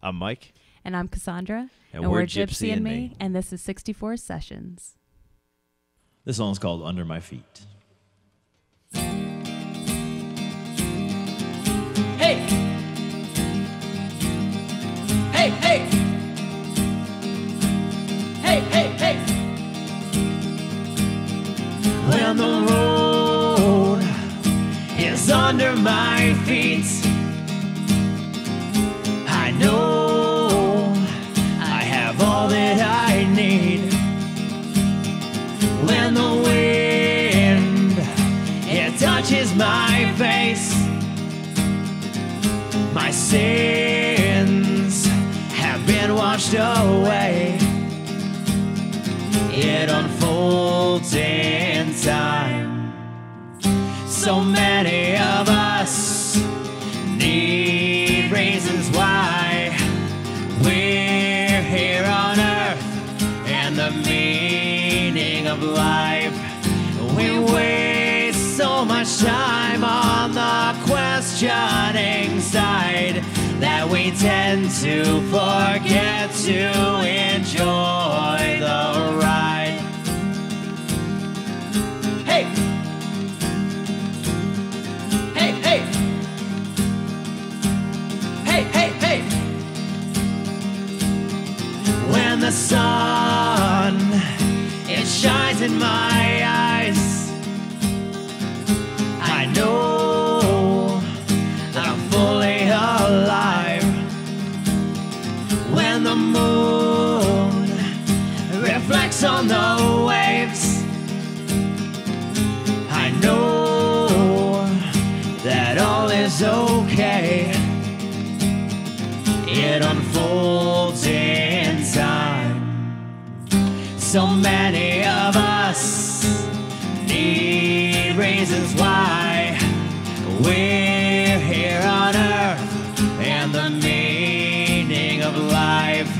I'm Mike. And I'm Cassandra. And we're Gypsy and Me. And this is 64 Sessions. This song's called Under My Feet. Hey! Hey, hey! Hey, hey, hey! When the road is under my feet, I know I have all that I need. When the wind, it touches my face, my sins have been washed away. It unfolds in time. So many of us need reasons why we're here on earth and the meaning of life. We waste so much time on the questioning side that we tend to forget to enjoy the ride. Hey! Hey, hey! Hey, hey, hey! When the sun, it shines in my eyes, I know I'm fully alive. When the moon reflects on the waves, I know that all is okay. It unfolds in time. So many of us need reasons why we're here on earth and the meaning of life.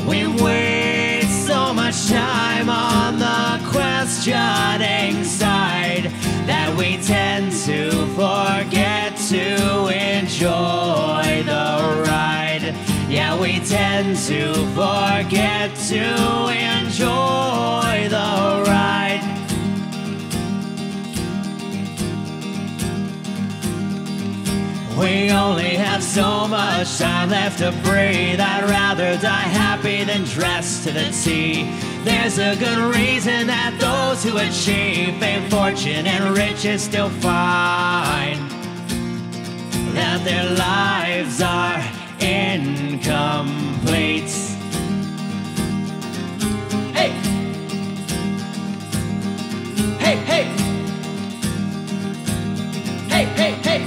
We waste so much time on the questioning side that we tend to forget to enjoy the ride. Yeah, we tend to forget to enjoy the ride. We only have so much time left to breathe. I'd rather die happy than dressed to the T. There's a good reason that those who achieve fame, fortune, and riches still find that their lives are incomplete. Hey! Hey, hey! Hey, hey, hey!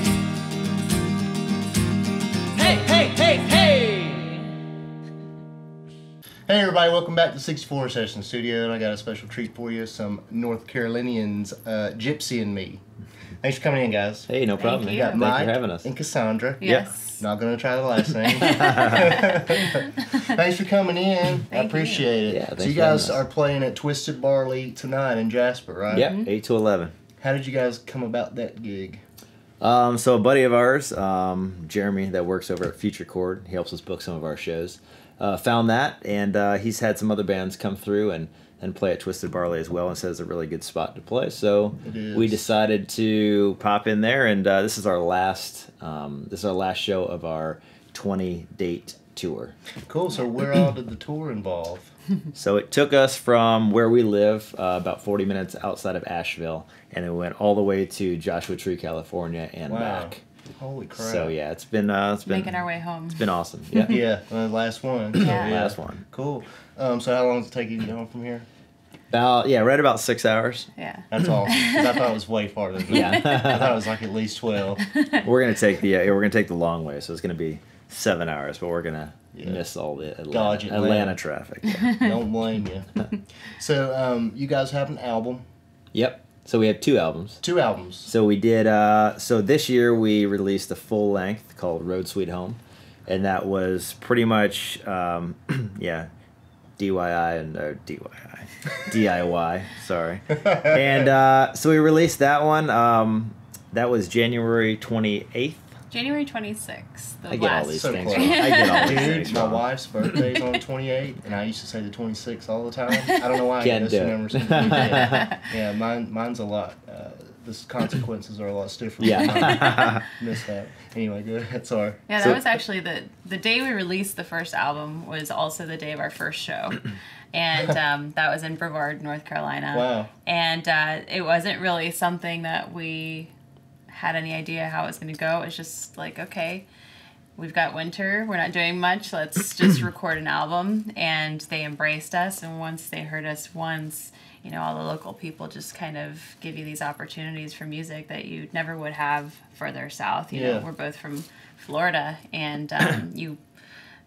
Hey, hey, hey, hey! Hey everybody, welcome back to 64 Session Studio, and I got a special treat for you, some North Carolinians, Gypsy and Me. Thanks for coming in, guys. Hey, no problem. you. We got Thanks Mike for having us. and Cassandra. Yes. Not going to try the last name. Thanks for coming in. I appreciate it. Yeah, so thanks you for having guys us. are playing at Twisted Barley tonight in Jasper, right? Yep, 8 to 11. How did you guys come about that gig? So a buddy of ours, Jeremy, that works over at Future Chord, he helps us book some of our shows, found that, and he's had some other bands come through and play at Twisted Barley as well, and says it's a really good spot to play. So we decided to pop in there, and this is our last show of our 20-date tour. Cool. So where all did the tour involve? So it took us from where we live, about 40 minutes outside of Asheville, and it went all the way to Joshua Tree, California, and back. Holy crap. So yeah, it's been Making our way home. It's been awesome. Yeah. Yeah, last one. So, Yeah. Last one. Cool. So how long does it take you to get home from here? Right about 6 hours. Yeah. That's all. 'Cause I thought it was way farther than that. I thought it was like at least 12. We're gonna take the long way, so it's gonna be 7 hours, but we're gonna miss all the Dodge Atlanta traffic. Yeah. Don't blame you. So you guys have an album. Yep. So we have 2 albums. 2 albums. So we did. So this year we released a full length called Road Sweet Home, and that was pretty much DIY and DIY. Sorry. And so we released that one. That was January 28th. January 26th. The I get all last these So things. close. wrong. I get all these Dude, things. my wrong. wife's birthday's on the 28th, and I used to say the 26th all the time. I don't know why I Can't get those two do it. numbers confused. Yeah, mine's a lot. The consequences are a lot stiffer. Yeah. Miss that. Anyway, go ahead. Sorry. Yeah, that So- was actually the day we released the first album was also the day of our first show. And that was in Brevard, North Carolina. Wow. And it wasn't really something that we had any idea how it was going to go. It was just like, okay, we've got winter. We're not doing much. Let's just record an album. And they embraced us. And once they heard us once, you know, all the local people just kind of give you these opportunities for music that you never would have further south. You know, Yeah. we're both from Florida, and you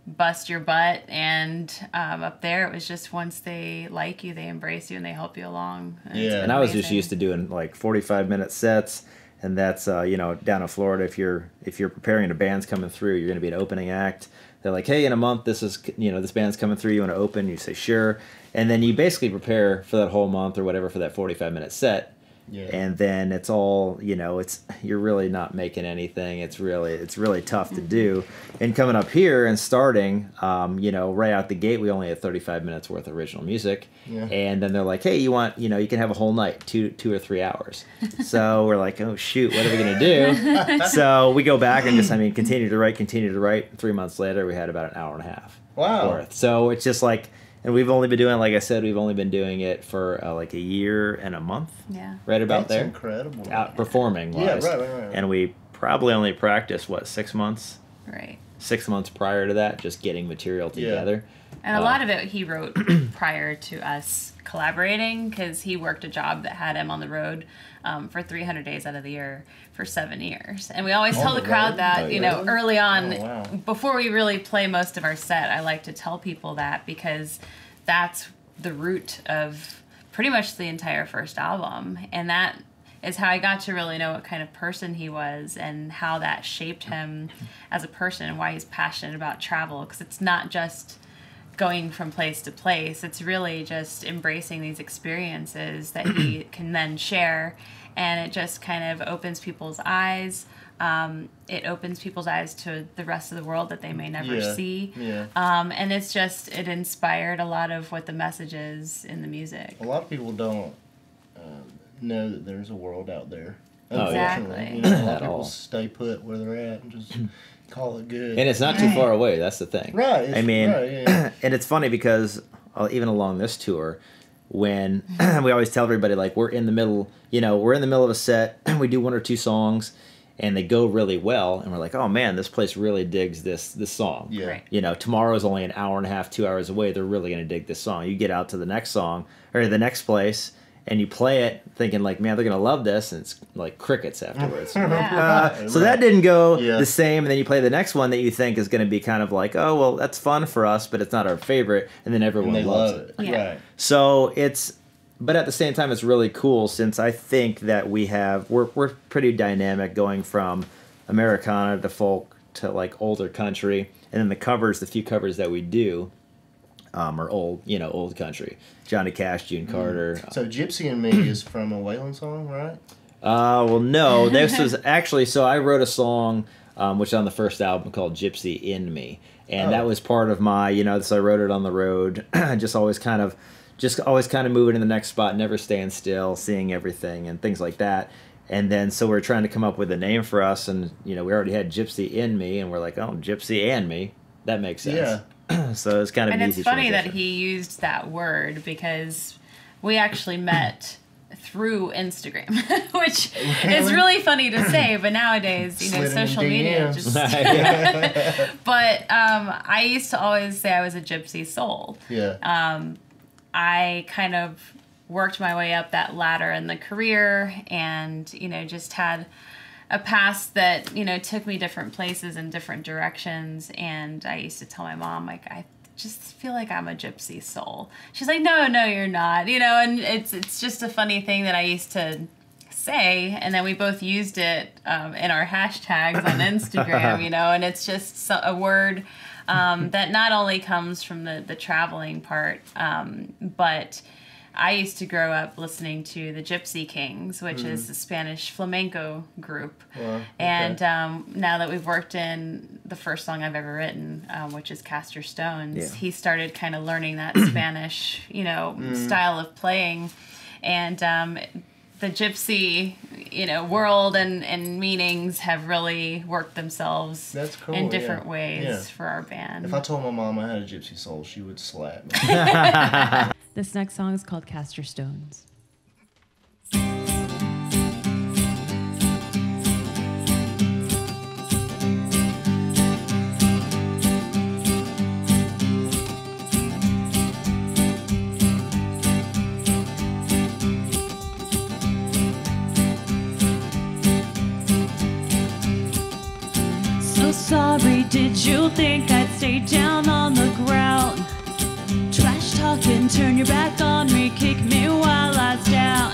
bust your butt. And up there, it was just once they like you, they embrace you, and they help you along. And it's Yeah. been And I was just amazing. used to doing like 45-minute sets, and that's you know, down in Florida, if you're preparing a band's coming through, you're going to be an opening act. They're like, hey, in a month, this is, you know, this band's coming through. You want to open? You say sure, and then you basically prepare for that whole month or whatever for that 45-minute set. Yeah. And then it's all, you know, you're really not making anything. It's really tough to do. And coming up here and starting, you know, right out the gate, we only had 35 minutes worth of original music. Yeah. And then they're like, hey, you can have a whole night, 2 or 3 hours. So we're like, oh shoot, what are we gonna do? So we go back and just, continue to write. 3 months later, we had about an hour and a half Wow. worth. So it's just like. And we've only been doing, like I said, it for like a year and a month. Yeah. Right about That's there. incredible. Out performing Yeah, wise. right. And we probably only practiced 6 months? Right. 6 months prior to that, just getting material together. And a lot of it he wrote prior to us collaborating, because he worked a job that had him on the road for 300 days out of the year for 7 years. And we always tell the the crowd road? that, Oh, you know, really? early on, Oh, wow. before we really play most of our set, I like to tell people that, because that's the root of pretty much the entire first album. And that is how I got to really know what kind of person he was, and how that shaped him as a person, and why he's passionate about travel. Because it's not just going from place to place, it's really just embracing these experiences that he can then share. And it just kind of opens people's eyes. It opens people's eyes to the rest of the world that they may never Yeah. see. Yeah. And it inspired a lot of what the message is in the music. A lot of people don't know that there's a world out there. Oh, yeah. Exactly. You know, a lot At of people all. stay put where they're at and just call it good. And it's not too far away. That's the thing. Right, I mean, right, yeah. and it's funny because even along this tour, when we always tell everybody, like, we're in the middle of a set, we do 1 or 2 songs, and they go really well, and we're like, oh man, this place really digs this song. Yeah. Right. You know, tomorrow's only an hour and a half, 2 hours away. They're really going to dig this song. You get out to the next song or the next place, and you play it thinking like, man, they're going to love this, and it's like crickets afterwards. Yeah. So that didn't go Yeah. the same, and then you play the next one that you think is going to be kind of like, oh, well, that's fun for us, but it's not our favorite, and then everyone And they loves love it. it. Yeah. Right. So but at the same time, it's really cool, since I think that we're pretty dynamic, going from Americana to folk to like older country, and then the few covers that we do are old country. Johnny Cash, June Carter. So Gypsy and Me is from a Waylon song, right? Well, no, this was actually, so I wrote a song, which is on the first album, called Gypsy in Me. And that was part of my, so I wrote it on the road, just always kind of moving to the next spot, never staying still, seeing everything and things like that. And then, so we're trying to come up with a name for us, and, we already had Gypsy in Me, and we're like, oh, Gypsy and Me. That makes sense. Yeah. So it's kind of And an it's easy funny that transition. he used that word, because we actually met through Instagram, which is really funny to say, but nowadays, Slid in social media DMs. just... Yeah. But I used to always say I was a gypsy soul. Yeah. I kind of worked my way up that ladder in the career, and, just had a past that, took me different places and different directions. And I used to tell my mom, like, I just feel like I'm a gypsy soul. She's like, no, you're not, and it's just a funny thing that I used to say. And then we both used it in our hashtags on Instagram, and it's just a word that not only comes from the traveling part, but I used to grow up listening to the Gypsy Kings, which is the Spanish flamenco group. Wow, okay. And now that we've worked in the first song I've ever written, which is Cast Your Stones, he started kind of learning that Spanish, style of playing. And the Gypsy, world and meanings have really worked themselves That's cool, in different ways Yeah. for our band. If I told my mom I had a gypsy soul, she would slap me. This next song is called Cast Your Stones. So sorry, did you think I'd stay down on the ground? Trash talking, turn your back on me, kick me while I was down.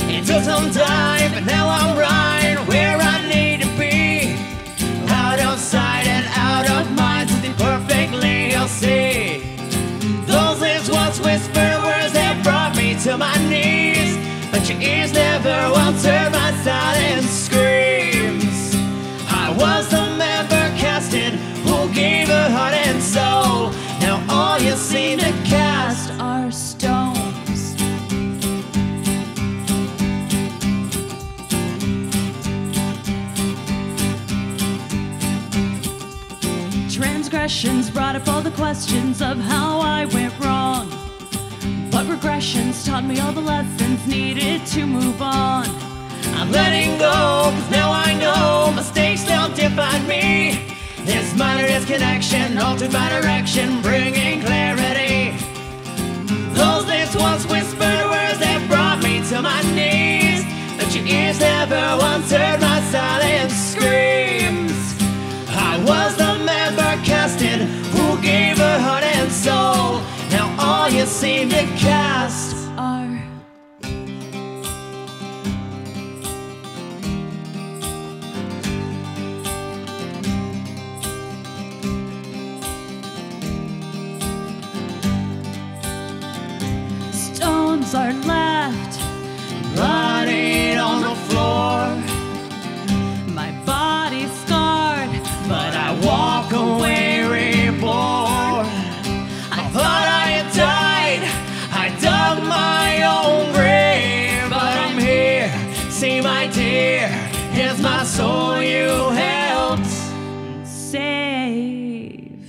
It took some time, but now I'm right where I need to be. Out of sight and out of mind, something perfectly you'll see. Those lips once whispered words that brought me to my knees, but your ears never once heard my silent screams. I was the member casted who gave her heart and soul. Now all you seem to cast Our stones. Transgressions brought up all the questions of how I went wrong. But regressions taught me all the lessons needed to move on. I'm letting go, 'cause now I know mistakes don't define me. This minor disconnection, altered my direction, bringing clarity. Those lips once whispered words that brought me to my knees, but your ears never once heard my silent screams. I was the member casted who gave her heart and soul. Now all you seem to cast Our stones are left bloodied on the floor. my body scarred, But I walk away reborn. I thought I had died, I dug my own grave. But I'm here, see my dear, here's my soul you helped save.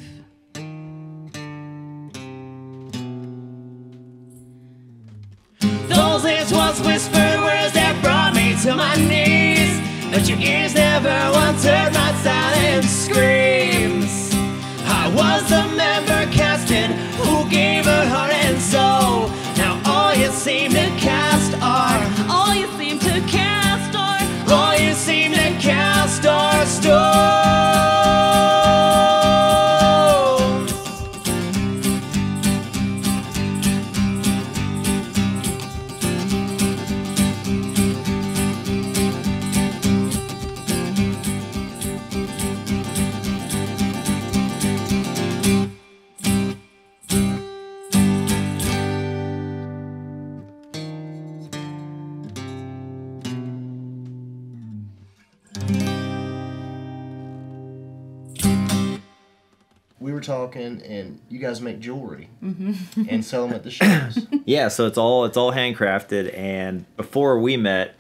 Those lips once whispered words that brought me to my knees, but your ears never once heard my silent screams. I was the member casted who gave her heart and soul. Now all you seem to cast are, All you seem to cast are all you seem to cast are stones. We were talking, and you guys make jewelry and sell them at the shows. Yeah, so it's all handcrafted. And before we met,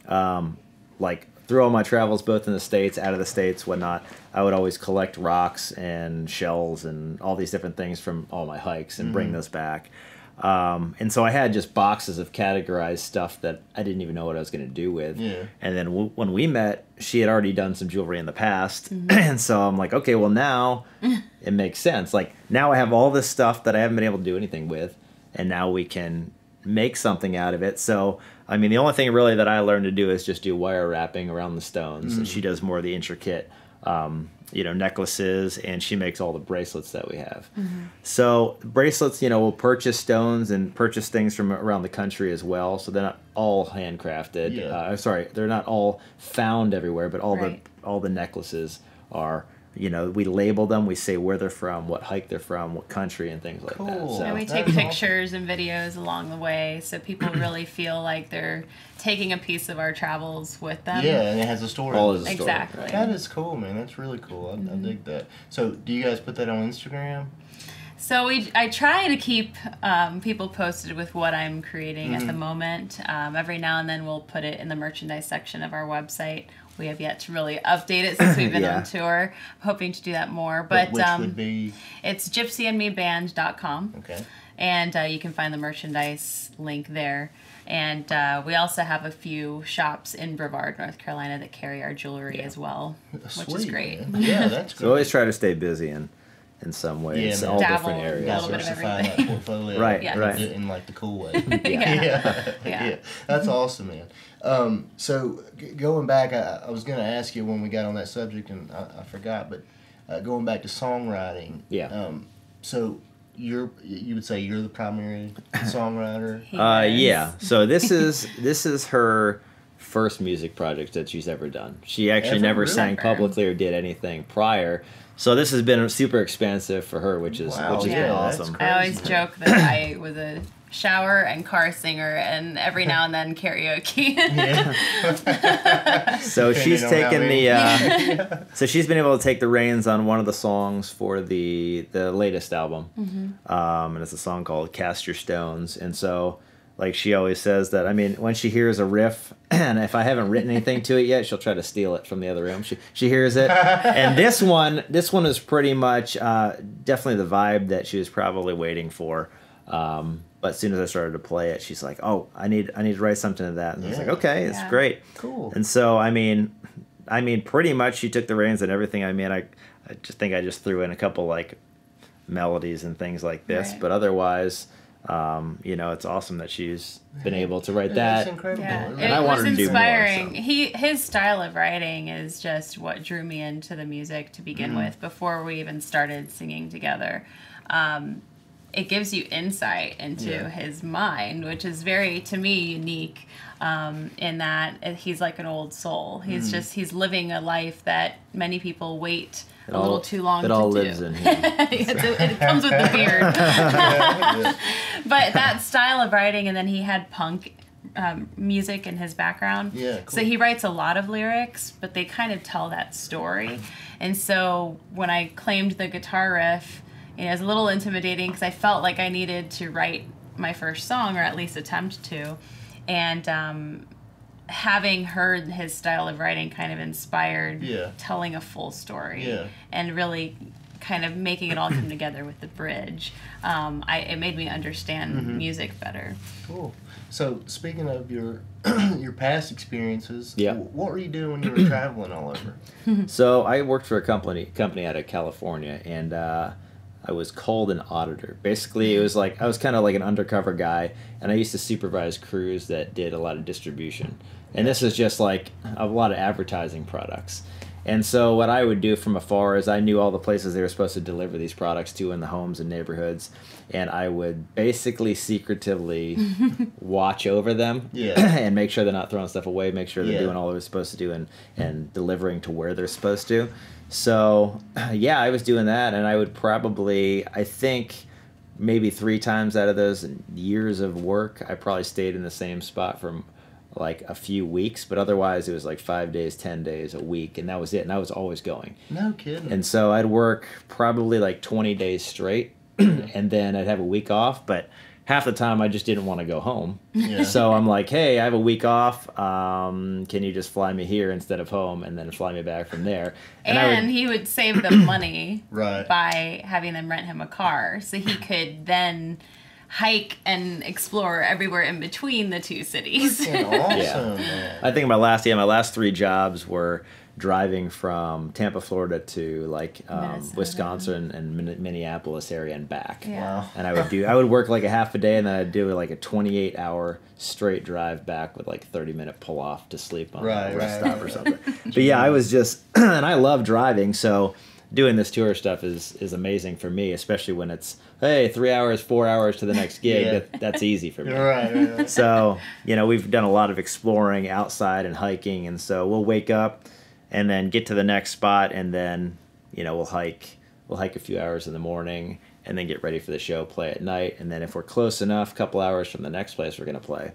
like through all my travels, both in the States, out of the States, whatnot, I would always collect rocks and shells and all these different things from all my hikes and bring those back. And so I had just boxes of categorized stuff that I didn't even know what I was going to do with. Yeah. And then when we met, she had already done some jewelry in the past. And so I'm like, okay, well now it makes sense. Like now I have all this stuff that I haven't been able to do anything with, and now we can make something out of it. So, I mean, the only thing really that I learned to do is just do wire wrapping around the stones. And she does more of the intricate, necklaces, and she makes all the bracelets that we have. So bracelets, we'll purchase stones and purchase things from around the country as well. So they're not all handcrafted. Yeah. Sorry, they're not all found everywhere, but all Right. the necklaces are we label them. We say where they're from, what hike they're from, what country, and things like that. Cool. So, And we take pictures and videos along the way so people really feel like they're taking a piece of our travels with them. Yeah, and it has a story. all is a story. Exactly. That is cool, man. That's really cool. I dig that. So, do you guys put that on Instagram? So I try to keep people posted with what I'm creating at the moment. Every now and then we'll put it in the merchandise section of our website. We have yet to really update it since we've been Yeah. on tour. hoping to do that more. But Which would be? it's gypsyandmeband.com. Okay. And you can find the merchandise link there. And we also have a few shops in Brevard, North Carolina that carry our jewelry as well, which is great. Man. Yeah, that's So great. always try to stay busy in some ways, Yeah, man. all Dabble different a areas. little bit of Diversify that everything. portfolio. Right, Yeah. right. In like the cool way. Yeah. Yeah. That's awesome, man. So going back, I was going to ask you when we got on that subject, and I forgot, but going back to songwriting. Yeah. So you would say you're the primary songwriter. Yeah. So this is her first music project that she's ever done. She actually Ever? never Really? sang publicly or did anything prior. So this has been super expensive for her, which is Wow, which has yeah, been that's awesome. great. I always joke that I was a shower and car singer and every now and then karaoke. So she's Depending on taken how the so she's been able to take the reins on one of the songs for the latest album, and it's a song called "Cast Your Stones." And so, like she always says that, I mean, when she hears a riff, and if I haven't written anything to it yet, she'll try to steal it from the other room. She hears it, and this one is pretty much definitely the vibe that she was probably waiting for. But as soon as I started to play it, she's like, "Oh, I need to write something to that." And I was like, Yeah. "Okay, it's Yeah. great." Cool. And so, I mean, pretty much she took the reins and everything. I mean, I just think I just threw in a couple like melodies and things like this, Right. but otherwise, it's awesome that she's been able to write That's that. incredible. Yeah, It it really I was wanted to do more, inspiring. so. His style of writing is just what drew me into the music to begin with. Before we even started singing together, it gives you insight into Yeah. his mind, which is very, to me, unique. In that he's like an old soul. He's living a life that many people wait a little too long It to all do. lives in him. It comes with the beard. But that style of writing, and then he had punk music in his background. Yeah, So cool. he writes a lot of lyrics, but they kind of tell that story. And so when I claimed the guitar riff, it was a little intimidating because I felt like I needed to write my first song, or at least attempt to. And having heard his style of writing kind of inspired Yeah. telling a full story Yeah. and really kind of making it all come together with the bridge. It made me understand music better. Cool. So speaking of your your past experiences, Yeah. what were you doing when you were traveling all over? So I worked for a company out of California, and I was called an auditor. Basically, it was like I was kind of like an undercover guy, and I used to supervise crews that did a lot of distribution. And this is just like a lot of advertising products. And so what I would do from afar is I knew all the places they were supposed to deliver these products to in the homes and neighborhoods, and I would basically secretively watch over them Yeah. and make sure they're not throwing stuff away, make sure they're Yeah. doing all they're supposed to do and delivering to where they're supposed to. So, yeah, I was doing that, and I would probably, I think, maybe 3 times out of those years of work, I probably stayed in the same spot for like a few weeks, but otherwise it was like 5 days, 10 days, a week, and that was it, and I was always going. No kidding. And so I'd work probably like 20 days straight, and then I'd have a week off, but half the time I just didn't want to go home. Yeah. So I'm like, hey, I have a week off. Can you just fly me here instead of home, and then fly me back from there? And he would save them money Right. by having them rent him a car so he could then hike and explore everywhere in between the two cities. Awesome, man. I think my last 3 jobs were driving from Tampa, Florida to like Minnesota. Wisconsin and Minneapolis area and back. Yeah. Wow. And I would work like a half a day, and then I'd do like a 28-hour straight drive back with like 30-minute pull off to sleep on Right, a rest right, stop right, or something. But yeah, I was just and I love driving, so doing this tour stuff is amazing for me, especially when it's 3 hours, 4 hours to the next gig. Yeah. That's easy for me. Right. So, we've done a lot of exploring outside and hiking, and so we'll wake up and then get to the next spot and then we'll hike a few hours in the morning and then get ready for the show, play at night, and then if we're close enough, a couple hours from the next place we're going to play,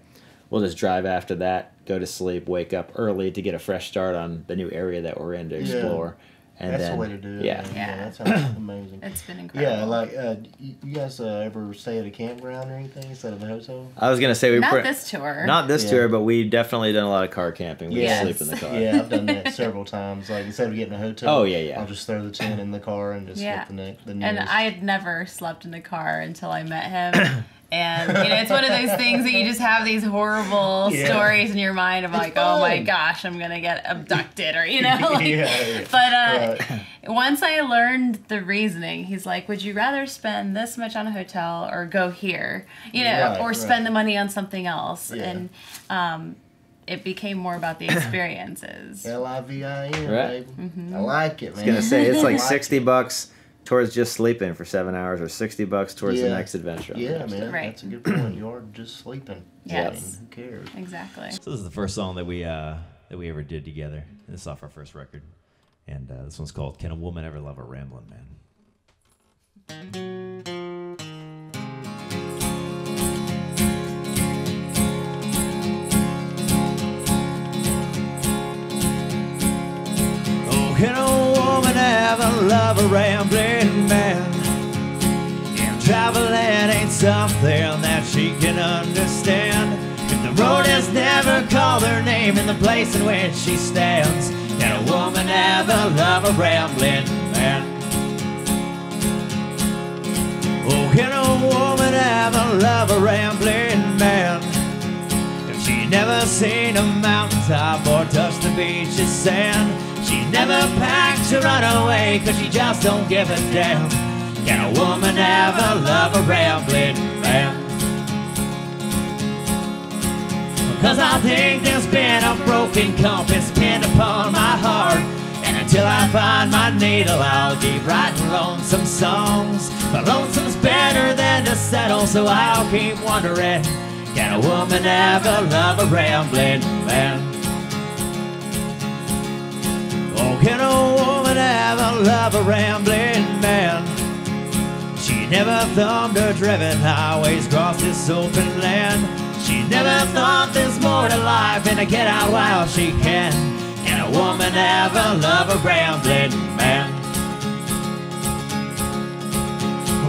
we'll just drive after that, go to sleep, wake up early to get a fresh start on the new area that we're in to explore. And that's then, the way to do it. Yeah. Man. Yeah, that sounds amazing. It's been incredible. Yeah, like you guys ever stay at a campground or anything instead of a hotel? I was gonna say not this tour. Not this tour, but we definitely done a lot of car camping. We Yes. sleep in the car. Yeah, I've done that several times. Like instead of getting a hotel, I'll just throw the tent in the car and just get the nearest. And I had never slept in a car until I met him. And it's one of those things that you just have these horrible stories in your mind of like, oh my gosh, I'm gonna get abducted, or But once I learned the reasoning, he's like, would you rather spend this much on a hotel or go here, or spend the money on something else? And it became more about the experiences. LIVIN, right? Baby. Mm-hmm. I like it, man. I was gonna say it's like $60 towards just sleeping for 7 hours, or $60 towards the next adventure. Yeah, man, right. That's a good point. You are just sleeping. Yes. Who cares? Exactly. So this is the first song that we ever did together. This is off our first record, and this one's called "Can a Woman Ever Love a Ramblin' Man?" Can a woman ever love a rambling man? If traveling ain't something that she can understand, if the road has never called her name in the place in which she stands, can a woman ever love a rambling man? Oh, can a woman ever love a rambling man? If she never seen a mountaintop or touched the beach's sand, she never packed to run away, 'cause she just don't give a damn. Can a woman ever love a rambling man? 'Cause I think there's been a broken compass pinned upon my heart, and until I find my needle, I'll keep writing lonesome songs. But lonesome's better than to settle, so I'll keep wondering, can a woman ever love a rambling man? Oh, can a woman ever love a rambling man? She never thumbed or driven highways across this open land. She never thought there's more to life than to get out while she can. Can a woman ever love a rambling man?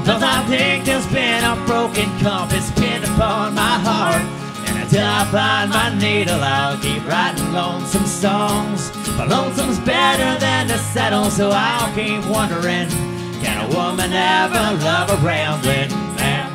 'Cause I think there's been a broken compass pinned upon my heart, and until I find my needle, I'll keep writing lonesome songs. But lonesome's better than to settle, so I'll keep wondering, can a woman ever love a rambling man?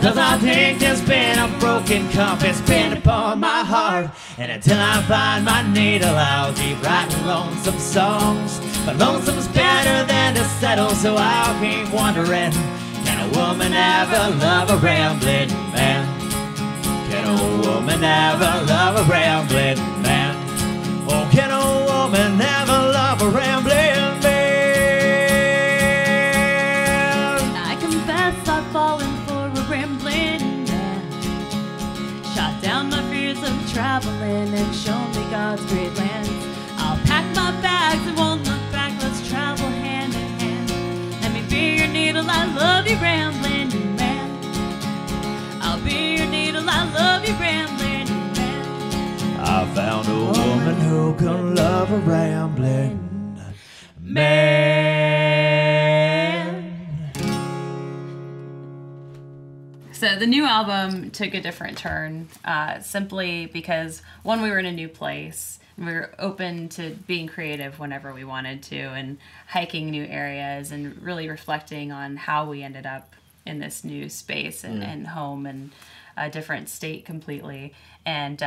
Cause I think there's been a broken compass pinned upon my heart, and until I find my needle, I'll keep writing lonesome songs. But lonesome's better than to settle, so I'll keep wondering, can a woman ever love a rambling man? Can a woman ever love a rambling man? Oh, can a woman ever love a rambling man? I confess I've fallen for a rambling man. Shot down my fears of traveling and shown me God's great lands. I'll pack my bags and won't look back. Let's travel hand in hand. Let me be your needle. I love you, rambling man. I'll be your needle. I love you, rambling man. I found a woman who can love a rambling man. So the new album took a different turn, simply because, one, we were in a new place. We were open to being creative whenever we wanted to, and hiking new areas, and really reflecting on how we ended up in this new space and home and a different state completely. And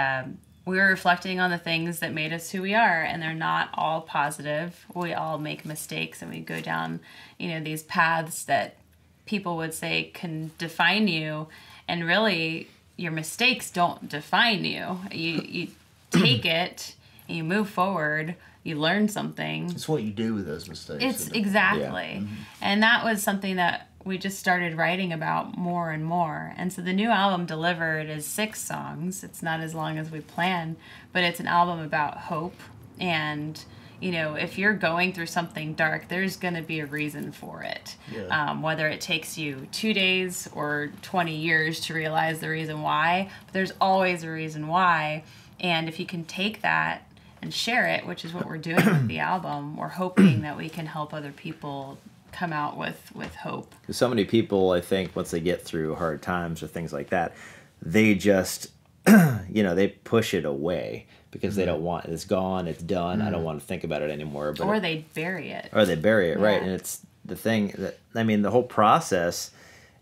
we were reflecting on the things that made us who we are, and they're not all positive. We all make mistakes, and we go down, these paths that people would say can define you, and really your mistakes don't define you. You take it and you move forward. You learn something. It's what you do with those mistakes. It's isn't it? exactly. And that was something that we just started writing about more and more. And so the new album Delivered is 6 songs. It's not as long as we planned, but it's an album about hope. And, you know, if you're going through something dark, there's going to be a reason for it. Yeah. Whether it takes you 2 days or 20 years to realize the reason why, but there's always a reason why. And if you can take that and share it, which is what we're doing with the album, we're hoping that we can help other people come out with hope. Because so many people, I think, once they get through hard times or things like that, they just, they push it away because they don't want it's gone, it's done. I don't want to think about it anymore. But Or they bury it. right. Yeah. And it's the thing that, the whole process,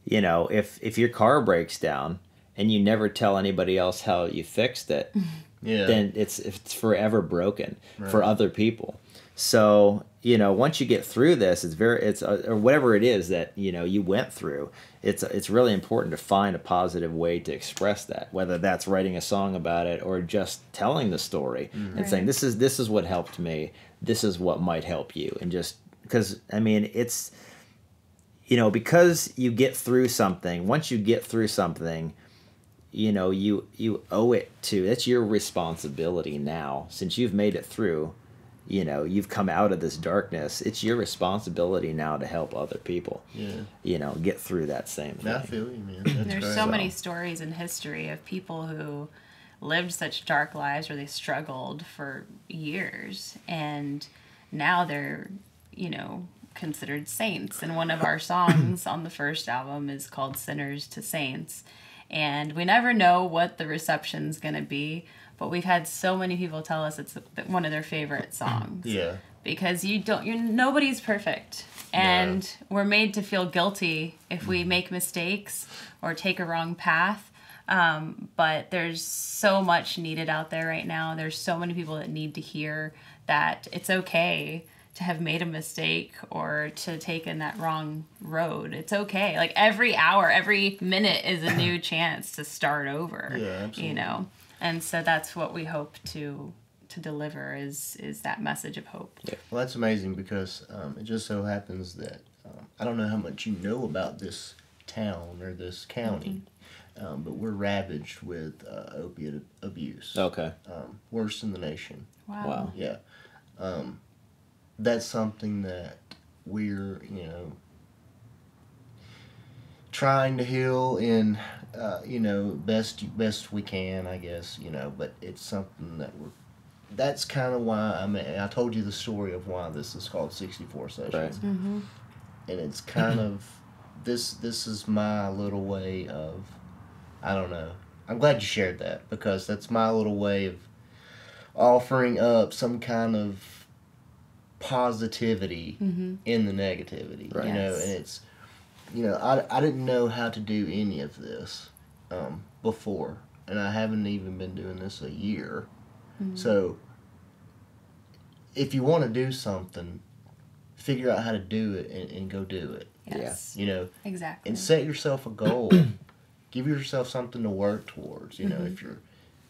if your car breaks down and you never tell anybody else how you fixed it, then it's forever broken for other people. So, once you get through this, or whatever it is that, you went through, it's really important to find a positive way to express that, whether that's writing a song about it or just telling the story and saying, this is what helped me. This is what might help you. And just because, it's, because you get through something, once you get through something, you owe it to, that's your responsibility now, since you've made it through. You've come out of this darkness. It's your responsibility now to help other people. Get through that same thing. I feel you, man. That's There's great. so many stories in history of people who lived such dark lives where they struggled for years, and now they're, considered saints. And one of our songs on the first album is called Sinners to Saints. And we never know what the reception's going to be, but we've had so many people tell us it's one of their favorite songs. Yeah. Because nobody's perfect. And we're made to feel guilty if we make mistakes or take a wrong path. But there's so much needed out there right now. There's so many people that need to hear that it's okay to have made a mistake or to take in that wrong road. It's okay. Like every hour, every minute is a new chance to start over. Yeah, absolutely. And so that's what we hope to deliver is that message of hope. Yeah. Well, that's amazing because it just so happens that I don't know how much you know about this town or this county, but we're ravaged with opiate abuse. Okay. Worst in the nation. Wow. Yeah. That's something that we're, trying to heal in, best we can, I guess, but it's something that that's kind of why I told you the story of why this is called 64 Sessions. Right. Mm-hmm. And it's kind of, this is my little way of, I don't know. I'm glad you shared that because that's my little way of offering up some kind of positivity in the negativity, Right. and it's, I didn't know how to do any of this before, and I haven't even been doing this a year. So if you want to do something, figure out how to do it and go do it. Yes. Exactly. And set yourself a goal. Give yourself something to work towards. If you're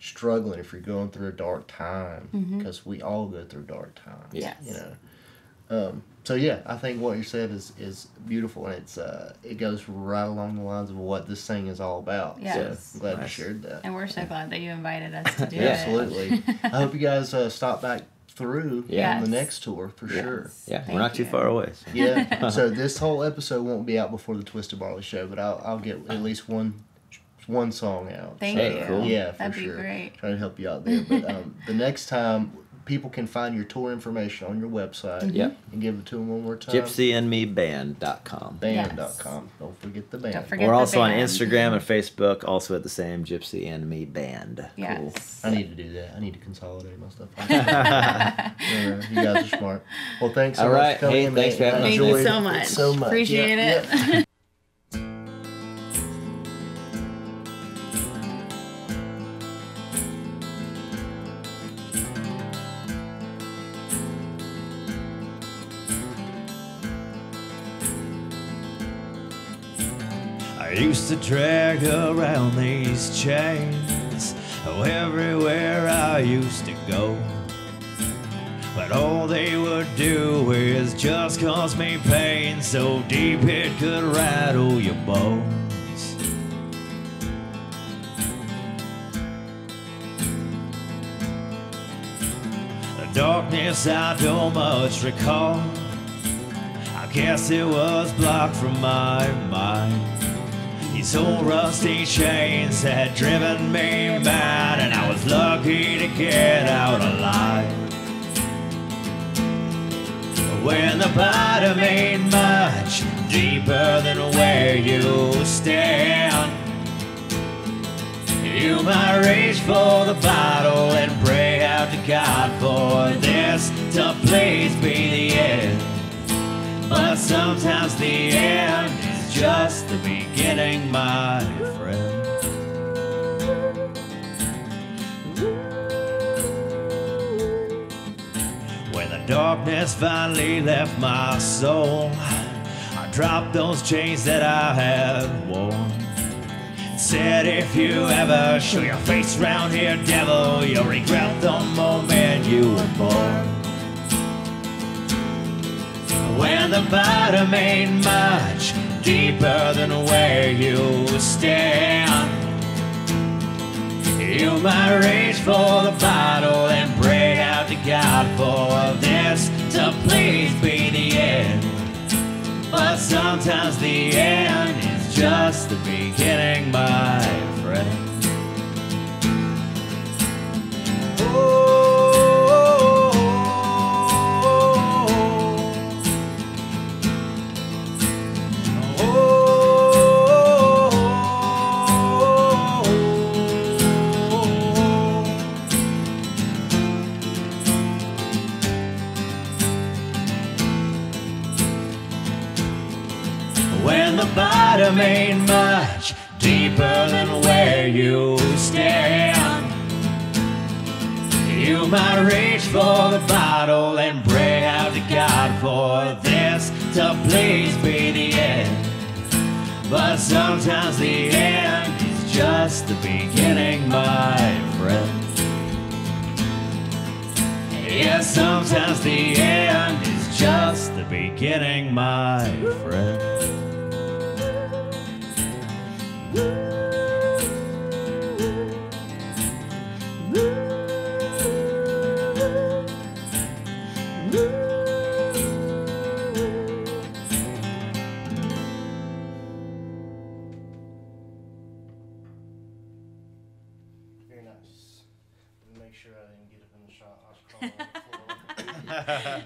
struggling, if you're going through a dark time, because we all go through dark times. Yes. So yeah, I think what you said is beautiful, and it goes right along the lines of what this thing is all about. Yes. So I'm glad you Nice. shared that. And we're so glad that you invited us to do it. Absolutely. I hope you guys stop back through Yeah. on the Yes. next tour for sure. Yeah, Thank we're not too you. far away. So. Yeah. So this whole episode won't be out before the Twisted Barley show, but I'll get at least one song out. Thank So, you. Cool. Yeah, for That'd be sure. great. Trying to help you out there. But the next time, people can find your tour information on your website. Yep. And give it to them one more time. GypsyandMeBand.com. Band.com. Don't forget the band. Don't forget We're the also on band. Instagram and Facebook, also at the same Gypsy and Me Band. Yes. I need to do that. I need to consolidate my stuff. Yeah, you guys are smart. Well, thanks so All much right. for coming Hey, in, thanks man. for having I us. Thank you enjoyed so it much. so much. Appreciate Yeah, it. yeah. I I used to drag around these chains, oh, everywhere I used to go. But all they would do is just cause me pain so deep it could rattle your bones. The darkness I don't much recall. I guess it was blocked from my mind. These old rusty chains had driven me mad, and I was lucky to get out alive. When the bottom ain't much deeper than where you stand, you might reach for the bottle and pray out to God for this to please be the end. But sometimes the end is just the beginning, my friend. When the darkness finally left my soul, I dropped those chains that I had worn. Said, if you ever show your face round here, devil, you'll regret the moment you were born. When the bottom ain't much deeper than where you stand, you might reach for the bottle and pray out to God for this to please be the end. But sometimes the end is just the beginning, my friend. When the bottom ain't much deeper than where you stand, you might reach for the bottle and pray out to God for this to please be the end. But sometimes the end is just the beginning, my friend. Yeah, sometimes the end is just the beginning, my friend. Very nice. Make sure I didn't get up in the shot. I was crawling on the floor.